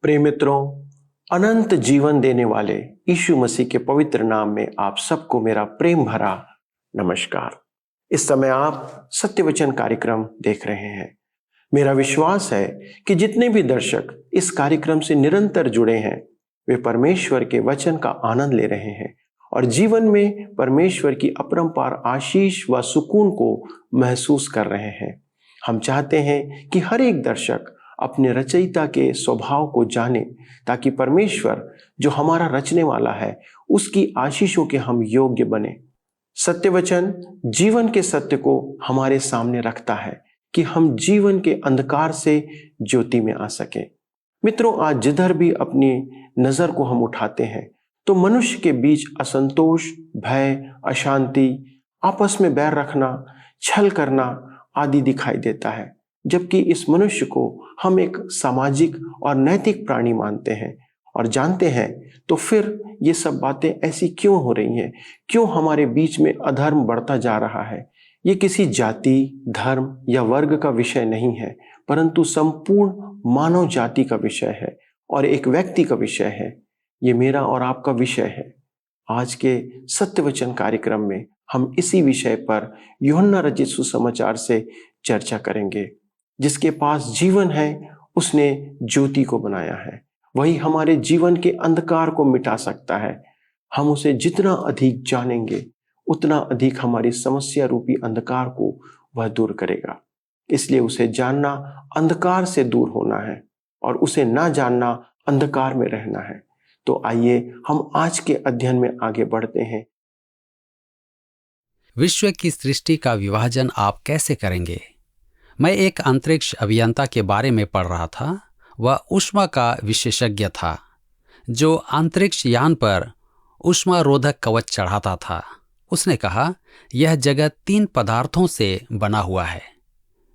प्रिय मित्रों, अनंत जीवन देने वाले यीशु मसीह के पवित्र नाम में आप सबको मेरा प्रेम भरा नमस्कार। इस समय आप सत्य वचन कार्यक्रम देख रहे हैं। मेरा विश्वास है कि जितने भी दर्शक इस कार्यक्रम से निरंतर जुड़े हैं वे परमेश्वर के वचन का आनंद ले रहे हैं और जीवन में परमेश्वर की अपरंपार आशीष व सुकून को महसूस कर रहे हैं। हम चाहते हैं कि हर एक दर्शक अपने रचयिता के स्वभाव को जाने, ताकि परमेश्वर जो हमारा रचने वाला है उसकी आशीषों के हम योग्य बने। सत्य वचन जीवन के सत्य को हमारे सामने रखता है कि हम जीवन के अंधकार से ज्योति में आ सके। मित्रों, आज जिधर भी अपनी नजर को हम उठाते हैं तो मनुष्य के बीच असंतोष, भय, अशांति, आपस में बैर रखना, छल करना आदि दिखाई देता है। जबकि इस मनुष्य को हम एक सामाजिक और नैतिक प्राणी मानते हैं और जानते हैं, तो फिर ये सब बातें ऐसी क्यों हो रही हैं? क्यों हमारे बीच में अधर्म बढ़ता जा रहा है? ये किसी जाति, धर्म या वर्ग का विषय नहीं है, परंतु संपूर्ण मानव जाति का विषय है और एक व्यक्ति का विषय है। ये मेरा और आपका विषय है। आज के सत्य वचन कार्यक्रम में हम इसी विषय पर यूहन्ना रचित सुसमाचार से चर्चा करेंगे। जिसके पास जीवन है उसने ज्योति को बनाया है, वही हमारे जीवन के अंधकार को मिटा सकता है। हम उसे जितना अधिक जानेंगे उतना अधिक हमारी समस्या रूपी अंधकार को वह दूर करेगा। इसलिए उसे जानना अंधकार से दूर होना है और उसे ना जानना अंधकार में रहना है। तो आइए हम आज के अध्ययन में आगे बढ़ते हैं। विश्व की सृष्टि का विभाजन आप कैसे करेंगे? मैं एक अंतरिक्ष अभियंता के बारे में पढ़ रहा था। वह ऊष्मा का विशेषज्ञ था जो अंतरिक्ष यान पर ऊष्मा रोधक कवच चढ़ाता था। उसने कहा, यह जगत 3 पदार्थों से बना हुआ है।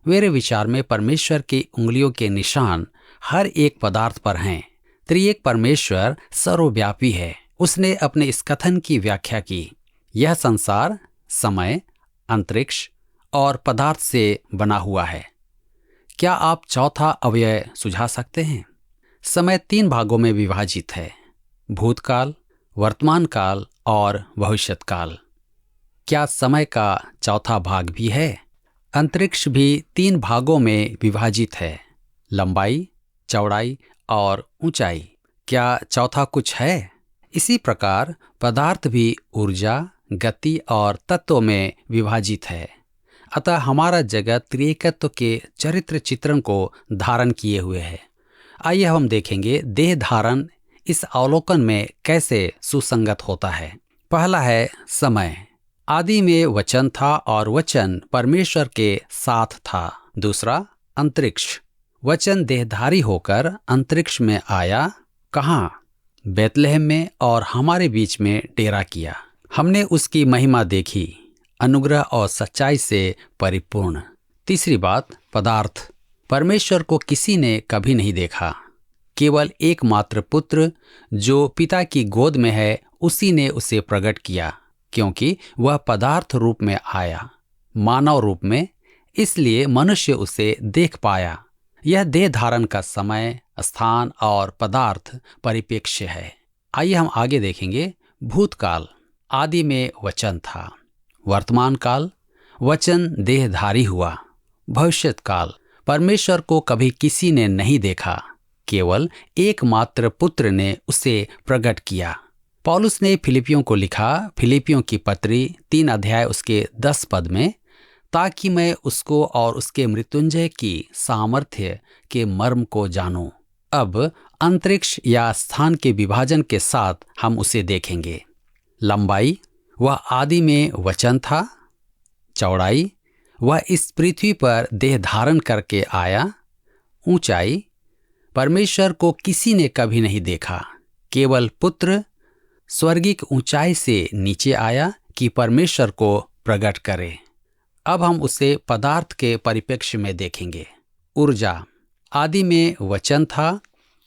मेरे विचार में परमेश्वर की उंगलियों के निशान हर एक पदार्थ पर हैं। त्रिएक परमेश्वर सर्वव्यापी है। उसने अपने इस कथन की व्याख्या की, यह संसार समय, अंतरिक्ष और पदार्थ से बना हुआ है। क्या आप चौथा अवयव सुझा सकते हैं? समय 3 भागों में विभाजित है, भूतकाल, वर्तमान काल और भविष्यत काल। क्या समय का चौथा भाग भी है? अंतरिक्ष भी 3 भागों में विभाजित है, लंबाई, चौड़ाई और ऊंचाई। क्या चौथा कुछ है? इसी प्रकार पदार्थ भी ऊर्जा, गति और तत्व में विभाजित है। अतः हमारा जगत त्रिएकत्व के चरित्र चित्रण को धारण किए हुए है। आइए हम देखेंगे देह धारण इस अवलोकन में कैसे सुसंगत होता है। पहला है समय। आदि में वचन था और वचन परमेश्वर के साथ था। दूसरा, अंतरिक्ष। वचन देहधारी होकर अंतरिक्ष में आया। कहाँ? बेतलहम में, और हमारे बीच में डेरा किया। हमने उसकी महिमा देखी, अनुग्रह और सच्चाई से परिपूर्ण। तीसरी बात, पदार्थ। परमेश्वर को किसी ने कभी नहीं देखा। केवल एकमात्र पुत्र जो पिता की गोद में है उसी ने उसे प्रकट किया, क्योंकि वह पदार्थ रूप में आया, मानव रूप में, इसलिए मनुष्य उसे देख पाया। यह देह धारण का समय, स्थान और पदार्थ परिप्रेक्ष्य है। आइए हम आगे देखेंगे। भूतकाल। आदि में वचन था। वर्तमान काल, वचन देहधारी हुआ। भविष्यत काल, परमेश्वर को कभी किसी ने नहीं देखा, केवल एकमात्र पुत्र ने उसे प्रकट किया। पौलुस ने फिलिपियों को लिखा, फिलिपियों की पत्री 3 अध्याय उसके 10 पद में, ताकि मैं उसको और उसके मृत्युंजय की सामर्थ्य के मर्म को जानूं। अब अंतरिक्ष या स्थान के विभाजन के साथ हम उसे देखेंगे। लंबाई, वह आदि में वचन था। चौड़ाई, वह इस पृथ्वी पर देह धारण करके आया। ऊंचाई, परमेश्वर को किसी ने कभी नहीं देखा, केवल पुत्र स्वर्गिक ऊंचाई से नीचे आया कि परमेश्वर को प्रकट करे। अब हम उसे पदार्थ के परिप्रेक्ष्य में देखेंगे। ऊर्जा। आदि में वचन था,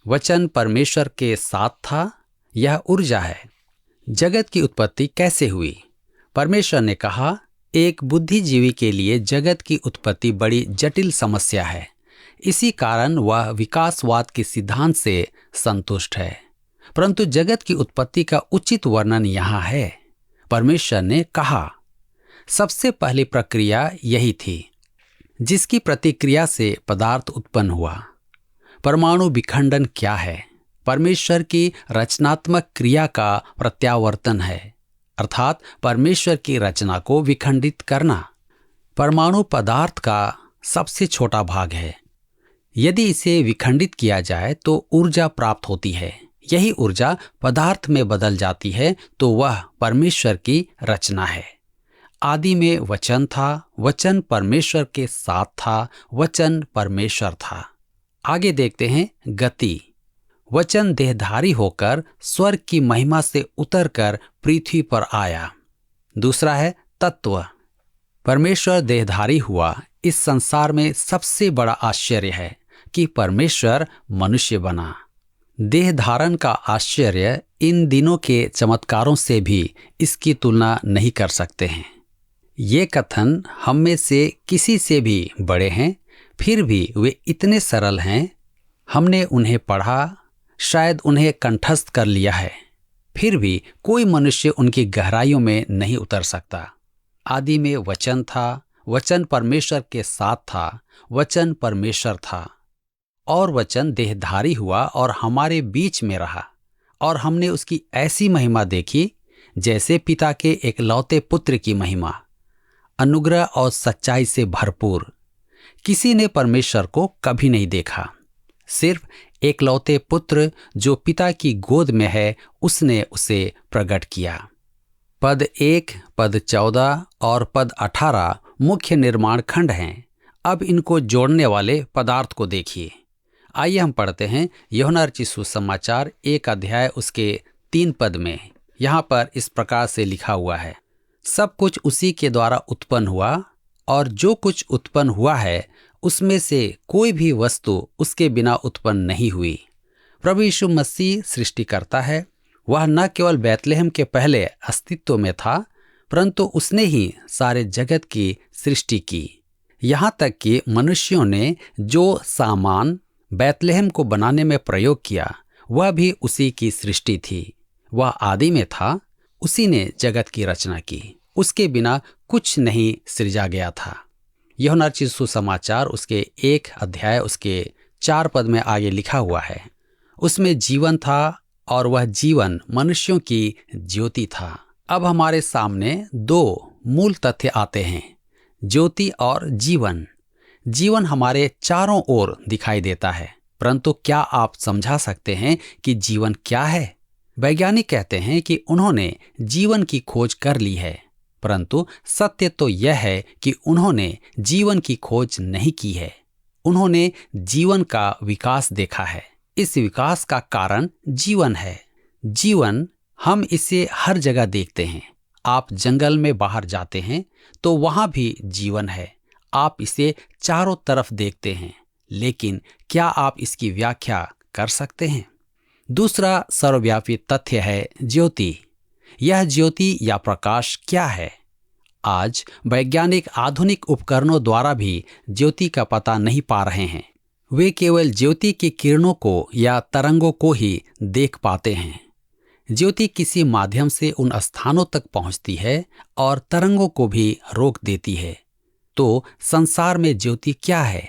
वचन परमेश्वर के साथ था। यह ऊर्जा है। जगत की उत्पत्ति कैसे हुई? परमेश्वर ने कहा, एक बुद्धिजीवी के लिए जगत की उत्पत्ति बड़ी जटिल समस्या है। इसी कारण वह विकासवाद के सिद्धांत से संतुष्ट है। परंतु जगत की उत्पत्ति का उचित वर्णन यहाँ है। परमेश्वर ने कहा, सबसे पहली प्रक्रिया यही थी जिसकी प्रतिक्रिया से पदार्थ उत्पन्न हुआ। परमाणु विखंडन क्या है? परमेश्वर की रचनात्मक क्रिया का प्रत्यावर्तन है, अर्थात परमेश्वर की रचना को विखंडित करना। परमाणु पदार्थ का सबसे छोटा भाग है। यदि इसे विखंडित किया जाए तो ऊर्जा प्राप्त होती है। यही ऊर्जा पदार्थ में बदल जाती है, तो वह परमेश्वर की रचना है। आदि में वचन था, वचन परमेश्वर के साथ था, वचन परमेश्वर था। आगे देखते हैं गति। वचन देहधारी होकर स्वर्ग की महिमा से उतरकर पृथ्वी पर आया। दूसरा है तत्व। परमेश्वर देहधारी हुआ। इस संसार में सबसे बड़ा आश्चर्य है कि परमेश्वर मनुष्य बना। देह धारण का आश्चर्य इन दिनों के चमत्कारों से भी इसकी तुलना नहीं कर सकते हैं। ये कथन हम में से किसी से भी बड़े हैं, फिर भी वे इतने सरल हैं। हमने उन्हें पढ़ा, शायद उन्हें कंठस्थ कर लिया है, फिर भी कोई मनुष्य उनकी गहराइयों में नहीं उतर सकता। आदि में वचन था, वचन परमेश्वर के साथ था, वचन परमेश्वर था, और वचन देहधारी हुआ और हमारे बीच में रहा, और हमने उसकी ऐसी महिमा देखी जैसे पिता के एकलौते पुत्र की महिमा, अनुग्रह और सच्चाई से भरपूर। किसी ने परमेश्वर को कभी नहीं देखा, सिर्फ एकलौते पुत्र जो पिता की गोद में है, उसने उसे प्रकट किया। पद 1, पद 14 और पद 18 मुख्य निर्माण खंड हैं। अब इनको जोड़ने वाले पदार्थ को देखिए। आइए हम पढ़ते हैं यूहन्ना रचित सुसमाचार 1 अध्याय उसके 3 पद में। यहाँ पर इस प्रकार से लिखा हुआ है, सब कुछ उसी के द्वारा उत्पन्न हुआ, और जो कुछ उत्पन्न हुआ है उसमें से कोई भी वस्तु उसके बिना उत्पन्न नहीं हुई। प्रभु यीशु मसीह सृष्टिकर्ता है। वह न केवल बैतलहम के पहले अस्तित्व में था, परंतु उसने ही सारे जगत की सृष्टि की। यहाँ तक कि मनुष्यों ने जो सामान बैतलहम को बनाने में प्रयोग किया, वह भी उसी की सृष्टि थी। वह आदि में था, उसी ने जगत की रचना की। उसके बिना कुछ नहीं सृजा गया था। यूहन्ना रचित सुसमाचार उसके 1 अध्याय उसके 4 पद में आगे लिखा हुआ है, उसमें जीवन था और वह जीवन मनुष्यों की ज्योति था। अब हमारे सामने 2 मूल तथ्य आते हैं, ज्योति और जीवन। जीवन हमारे चारों ओर दिखाई देता है, परंतु क्या आप समझा सकते हैं कि जीवन क्या है? वैज्ञानिक कहते हैं कि उन्होंने जीवन की खोज कर ली है, परंतु सत्य तो यह है कि उन्होंने जीवन की खोज नहीं की है। उन्होंने जीवन का विकास देखा है। इस विकास का कारण जीवन है। जीवन, हम इसे हर जगह देखते हैं। आप जंगल में बाहर जाते हैं तो वहां भी जीवन है। आप इसे चारों तरफ देखते हैं, लेकिन क्या आप इसकी व्याख्या कर सकते हैं? दूसरा सर्वव्यापी तथ्य है ज्योति। यह ज्योति या प्रकाश क्या है? आज वैज्ञानिक आधुनिक उपकरणों द्वारा भी ज्योति का पता नहीं पा रहे हैं। वे केवल ज्योति की किरणों को या तरंगों को ही देख पाते हैं। ज्योति किसी माध्यम से उन स्थानों तक पहुंचती है और तरंगों को भी रोक देती है। तो संसार में ज्योति क्या है?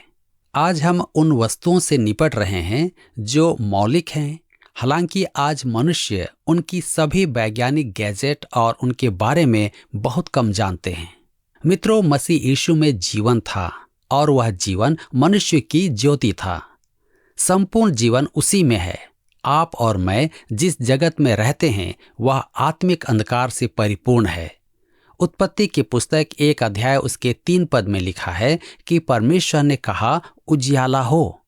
आज हम उन वस्तुओं से निपट रहे हैं जो मौलिक हैं। हालांकि आज मनुष्य उनकी सभी वैज्ञानिक गैजेट और उनके बारे में बहुत कम जानते हैं। मित्रों, मसीह यीशु में जीवन था और वह जीवन मनुष्य की ज्योति था। संपूर्ण जीवन उसी में है। आप और मैं जिस जगत में रहते हैं वह आत्मिक अंधकार से परिपूर्ण है। उत्पत्ति की पुस्तक 1 अध्याय उसके 3 पद में लिखा है कि परमेश्वर ने कहा, उजियाला हो।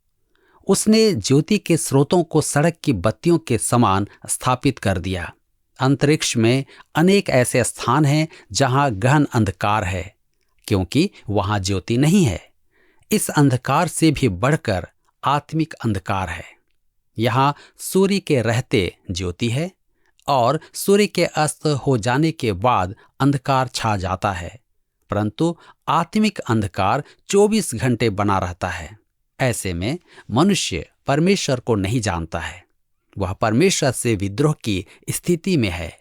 उसने ज्योति के स्रोतों को सड़क की बत्तियों के समान स्थापित कर दिया। अंतरिक्ष में अनेक ऐसे स्थान हैं जहां गहन अंधकार है, क्योंकि वहां ज्योति नहीं है। इस अंधकार से भी बढ़कर आत्मिक अंधकार है। यहाँ सूर्य के रहते ज्योति है और सूर्य के अस्त हो जाने के बाद अंधकार छा जाता है, परंतु आत्मिक अंधकार 24 घंटे बना रहता है। ऐसे में मनुष्य परमेश्वर को नहीं जानता है, वह परमेश्वर से विद्रोह की स्थिति में है।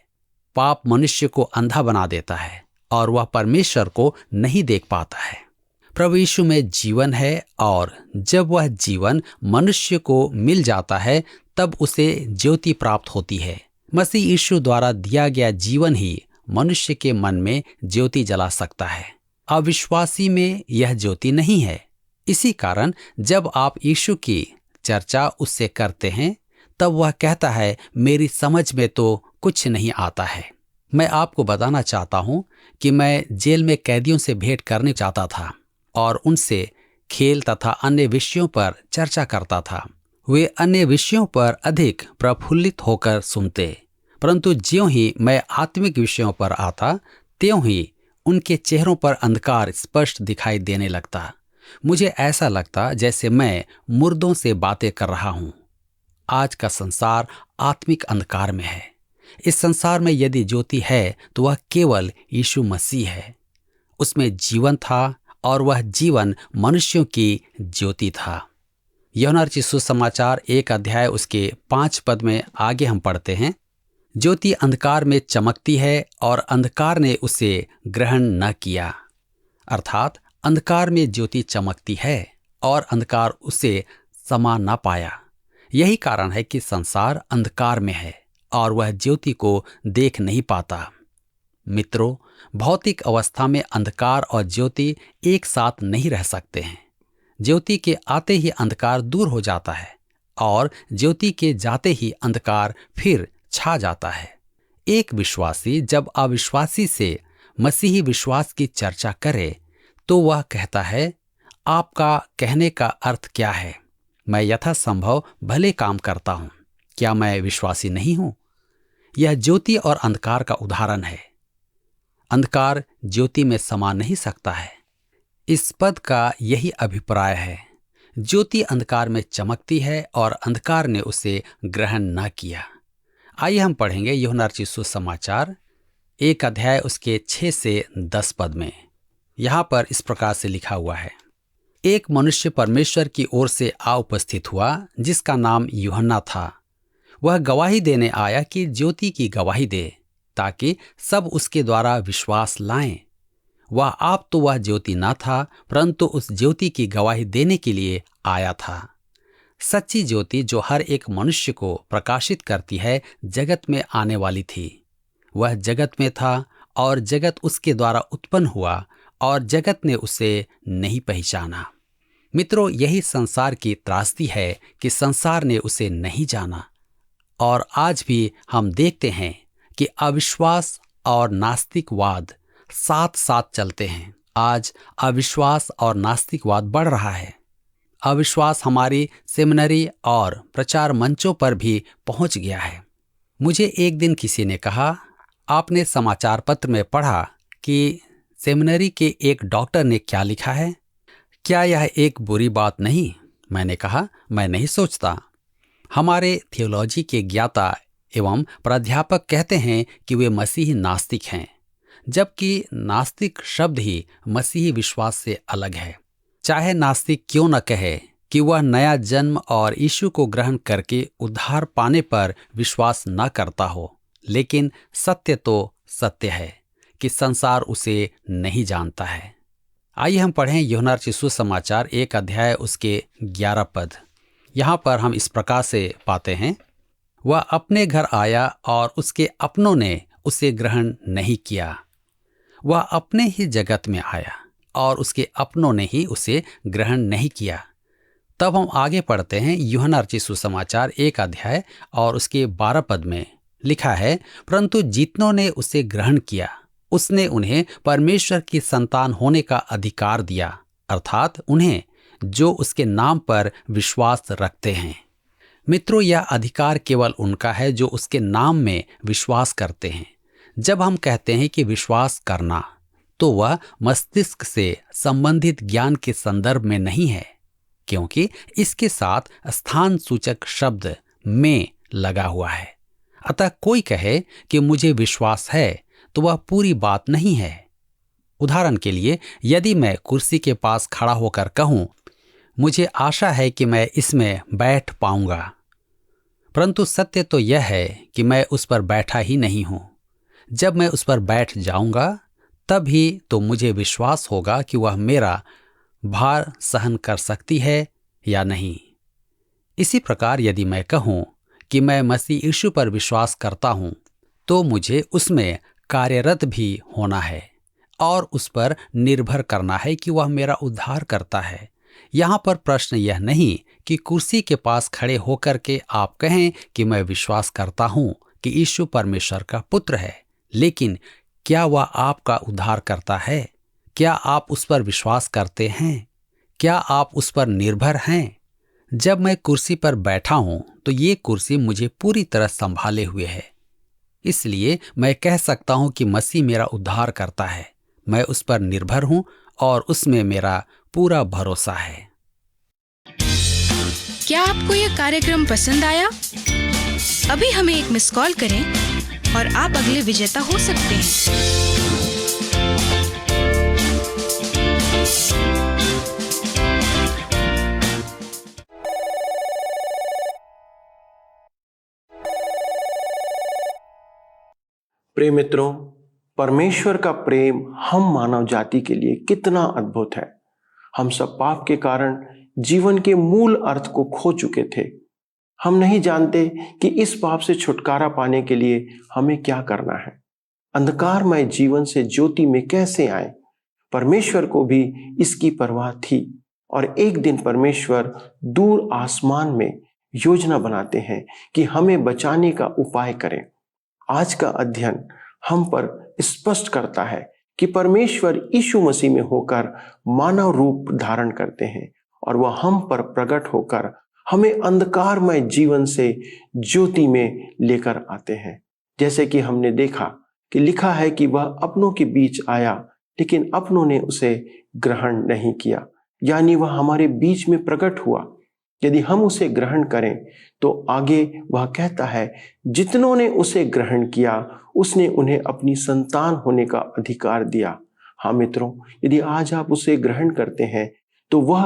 पाप मनुष्य को अंधा बना देता है और वह परमेश्वर को नहीं देख पाता है। प्रभु यीशु में जीवन है और जब वह जीवन मनुष्य को मिल जाता है तब उसे ज्योति प्राप्त होती है। मसीह यीशु द्वारा दिया गया जीवन ही मनुष्य के मन में ज्योति जला सकता है। अविश्वासी में यह ज्योति नहीं है। इसी कारण जब आप यीशु की चर्चा उससे करते हैं तब वह कहता है, मेरी समझ में तो कुछ नहीं आता है। मैं आपको बताना चाहता हूं कि मैं जेल में कैदियों से भेंट करने चाहता था और उनसे खेल तथा अन्य विषयों पर चर्चा करता था। वे अन्य विषयों पर अधिक प्रफुल्लित होकर सुनते, परंतु ज्यों ही मैं आत्मिक विषयों पर आता त्यों ही उनके चेहरों पर अंधकार स्पष्ट दिखाई देने लगता। मुझे ऐसा लगता जैसे मैं मुर्दों से बातें कर रहा हूं। आज का संसार आत्मिक अंधकार में है। इस संसार में यदि ज्योति है तो वह केवल यीशु मसीह है। उसमें जीवन था और वह जीवन मनुष्यों की ज्योति था। यूहन्ना रचित सुसमाचार 1 अध्याय उसके 5 पद में आगे हम पढ़ते हैं, ज्योति अंधकार में चमकती है और अंधकार ने उसे ग्रहण न किया। अर्थात अंधकार में ज्योति चमकती है और अंधकार उसे समा न पाया। यही कारण है कि संसार अंधकार में है और वह ज्योति को देख नहीं पाता। मित्रों, भौतिक अवस्था में अंधकार और ज्योति एक साथ नहीं रह सकते हैं। ज्योति के आते ही अंधकार दूर हो जाता है और ज्योति के जाते ही अंधकार फिर छा जाता है। एक विश्वासी जब अविश्वासी से मसीही विश्वास की चर्चा करे तो वह कहता है, आपका कहने का अर्थ क्या है? मैं यथासंभव भले काम करता हूं, क्या मैं विश्वासी नहीं हूं? यह ज्योति और अंधकार का उदाहरण है। अंधकार ज्योति में समा नहीं सकता है। इस पद का यही अभिप्राय है। ज्योति अंधकार में चमकती है और अंधकार ने उसे ग्रहण न किया। आइए हम पढ़ेंगे यूहन्ना रचित सुसमाचार 1 अध्याय उसके 6 से 10 पद में। यहां पर इस प्रकार से लिखा हुआ है, एक मनुष्य परमेश्वर की ओर से आ उपस्थित हुआ जिसका नाम यूहन्ना था। वह गवाही देने आया कि ज्योति की गवाही दे ताकि सब उसके द्वारा विश्वास लाएं। वह ज्योति न था, परंतु उस ज्योति की गवाही देने के लिए आया था। सच्ची ज्योति जो हर एक मनुष्य को प्रकाशित करती है जगत में आने वाली थी। वह जगत में था और जगत उसके द्वारा उत्पन्न हुआ और जगत ने उसे नहीं पहचाना। मित्रों, यही संसार की त्रासदी है कि संसार ने उसे नहीं जाना। और आज भी हम देखते हैं कि अविश्वास और नास्तिकवाद साथ साथ चलते हैं। आज अविश्वास और नास्तिकवाद बढ़ रहा है। अविश्वास हमारी सेमिनरी और प्रचार मंचों पर भी पहुंच गया है। मुझे एक दिन किसी ने कहा, आपने समाचार पत्र में पढ़ा कि सेमिनरी के एक डॉक्टर ने क्या लिखा है? क्या यह एक बुरी बात नहीं? मैंने कहा, मैं नहीं सोचता। हमारे थियोलॉजी के ज्ञाता एवं प्राध्यापक कहते हैं कि वे मसीही नास्तिक हैं, जबकि नास्तिक शब्द ही मसीही विश्वास से अलग है। चाहे नास्तिक क्यों न कहे कि वह नया जन्म और यीशु को ग्रहण करके उद्धार पाने पर विश्वास न करता हो, लेकिन सत्य तो सत्य है कि संसार उसे नहीं जानता है। आइए हम पढ़ें यूहन्ना रचित सुसमाचार 1 अध्याय उसके 11 पद। यहाँ पर हम इस प्रकार से पाते हैं, वह अपने घर आया और उसके अपनों ने उसे ग्रहण नहीं किया। वह अपने ही जगत में आया और उसके अपनों ने ही उसे ग्रहण नहीं किया। तब हम आगे पढ़ते हैं यूहन्ना रचित सुसमाचार 1 अध्याय और उसके 12 पद में लिखा है, परंतु जितनों ने उसे ग्रहण किया उसने उन्हें परमेश्वर की संतान होने का अधिकार दिया, अर्थात उन्हें जो उसके नाम पर विश्वास रखते हैं। मित्रों, यह अधिकार केवल उनका है जो उसके नाम में विश्वास करते हैं। जब हम कहते हैं कि विश्वास करना, तो वह मस्तिष्क से संबंधित ज्ञान के संदर्भ में नहीं है, क्योंकि इसके साथ स्थान सूचक शब्द में लगा हुआ है। अतः कोई कहे कि मुझे विश्वास है तो वह पूरी बात नहीं है। उदाहरण के लिए, यदि मैं कुर्सी के पास खड़ा होकर कहूं, मुझे आशा है कि मैं इसमें बैठ पाऊंगा, परंतु सत्य तो यह है कि मैं उस पर बैठा ही नहीं हूं। जब मैं उस पर बैठ जाऊंगा तब ही तो मुझे विश्वास होगा कि वह मेरा भार सहन कर सकती है या नहीं। इसी प्रकार यदि मैं कहूं कि मैं मसीह यीशु पर विश्वास करता हूं, तो मुझे उसमें कार्यरत भी होना है और उस पर निर्भर करना है कि वह मेरा उद्धार करता है। यहाँ पर प्रश्न यह नहीं कि कुर्सी के पास खड़े होकर के आप कहें कि मैं विश्वास करता हूं कि यीशु परमेश्वर का पुत्र है, लेकिन क्या वह आपका उद्धार करता है? क्या आप उस पर विश्वास करते हैं? क्या आप उस पर निर्भर हैं? जब मैं कुर्सी पर बैठा हूं तो ये कुर्सी मुझे पूरी तरह संभाले हुए है, इसलिए मैं कह सकता हूं कि मसीह मेरा उद्धार करता है। मैं उस पर निर्भर हूं और उसमें मेरा पूरा भरोसा है। क्या आपको यह कार्यक्रम पसंद आया? अभी हमें एक मिस कॉल करें और आप अगले विजेता हो सकते हैं। प्रिय मित्रों, परमेश्वर का प्रेम हम मानव जाति के लिए कितना अद्भुत है। हम सब पाप के कारण जीवन के मूल अर्थ को खो चुके थे। हम नहीं जानते कि इस पाप से छुटकारा पाने के लिए हमें क्या करना है, अंधकारमय जीवन से ज्योति में कैसे आए। परमेश्वर को भी इसकी परवाह थी और एक दिन परमेश्वर दूर आसमान में योजना बनाते हैं कि हमें बचाने का उपाय करें। आज का अध्ययन हम पर स्पष्ट करता है कि परमेश्वर यीशु मसीह में होकर मानव रूप धारण करते हैं और वह हम पर प्रकट होकर हमें अंधकारमय जीवन से ज्योति में लेकर आते हैं। जैसे कि हमने देखा कि लिखा है कि वह अपनों के बीच आया, लेकिन अपनों ने उसे ग्रहण नहीं किया, यानी वह हमारे बीच में प्रकट हुआ। यदि हम उसे ग्रहण करें तो आगे वह कहता है, जितनों ने उसे ग्रहण किया उसने उन्हें अपनी संतान होने का अधिकार दिया। हाँ मित्रों, यदि आज आप उसे ग्रहण करते हैं तो वह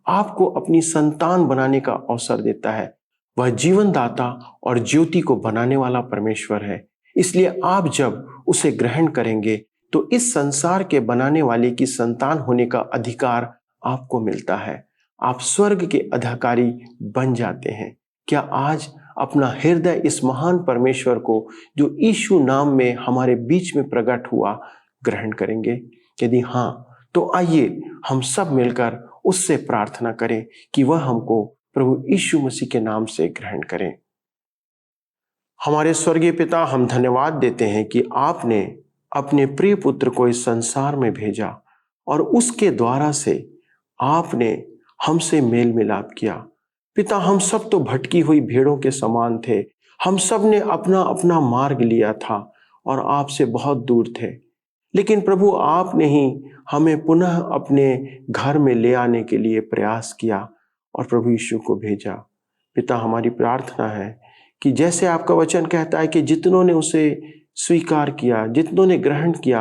आपको अपनी संतान बनाने का अवसर देता है। वह जीवन दाता और ज्योति को बनाने वाला परमेश्वर है। इसलिए आप जब उसे ग्रहण करेंगे तो इस संसार के बनाने वाले की संतान होने का अधिकार आपको मिलता है। आप स्वर्ग के अधिकारी बन जाते हैं। क्या आज अपना हृदय इस महान परमेश्वर को जो यीशु नाम में हमारे बीच में प्रकट हुआ ग्रहण करेंगे? यदि हाँ, तो आइए हम सब मिलकर उससे प्रार्थना करें कि वह हमको प्रभु यीशु मसीह के नाम से ग्रहण करें। हमारे स्वर्गीय पिता, हम धन्यवाद देते हैं कि आपने अपने प्रिय पुत्र को इस संसार में भेजा और उसके द्वारा से आपने हमसे मेल मिलाप किया। पिता, हम सब तो भटकी हुई भेड़ों के समान थे। हम सब ने अपना अपना मार्ग लिया था और आपसे बहुत दूर थे, लेकिन प्रभु आपने ही हमें पुनः अपने घर में ले आने के लिए प्रयास किया और प्रभु यीशु को भेजा। पिता, हमारी प्रार्थना है कि जैसे आपका वचन कहता है कि जितनों ने उसे स्वीकार किया, जितनों ने ग्रहण किया,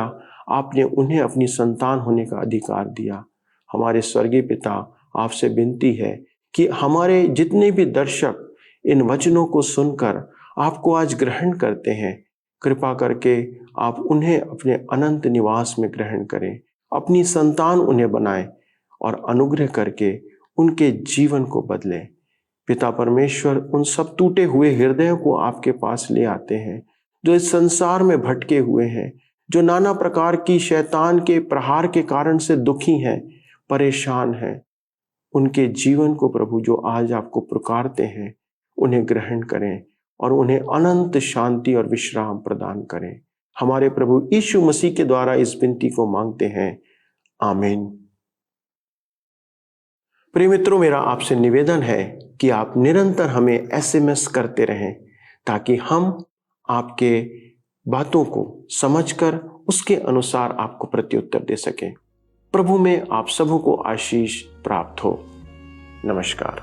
आपने उन्हें अपनी संतान होने का अधिकार दिया। हमारे स्वर्गीय पिता, आपसे विनती है कि हमारे जितने भी दर्शक इन वचनों को सुनकर आपको आज ग्रहण करते हैं, कृपा करके आप उन्हें अपने अनंत निवास में ग्रहण करें, अपनी संतान उन्हें बनाएं और अनुग्रह करके उनके जीवन को बदलें। पिता परमेश्वर, उन सब टूटे हुए हृदयों को आपके पास ले आते हैं जो इस संसार में भटके हुए हैं, जो नाना प्रकार की शैतान के प्रहार के कारण से दुखी हैं, परेशान हैं। उनके जीवन को प्रभु जो आज आपको पुकारते हैं, उन्हें ग्रहण करें और उन्हें अनंत शांति और विश्राम प्रदान करें। हमारे प्रभु यीशु मसीह के द्वारा इस विनती को मांगते हैं, आमीन। प्रिय मित्रों, मेरा आपसे निवेदन है कि आप निरंतर हमें एसएमएस करते रहें ताकि हम आपके बातों को समझकर उसके अनुसार आपको प्रत्युत्तर दे सकें। प्रभु में आप सबों को आशीष प्राप्त हो। नमस्कार।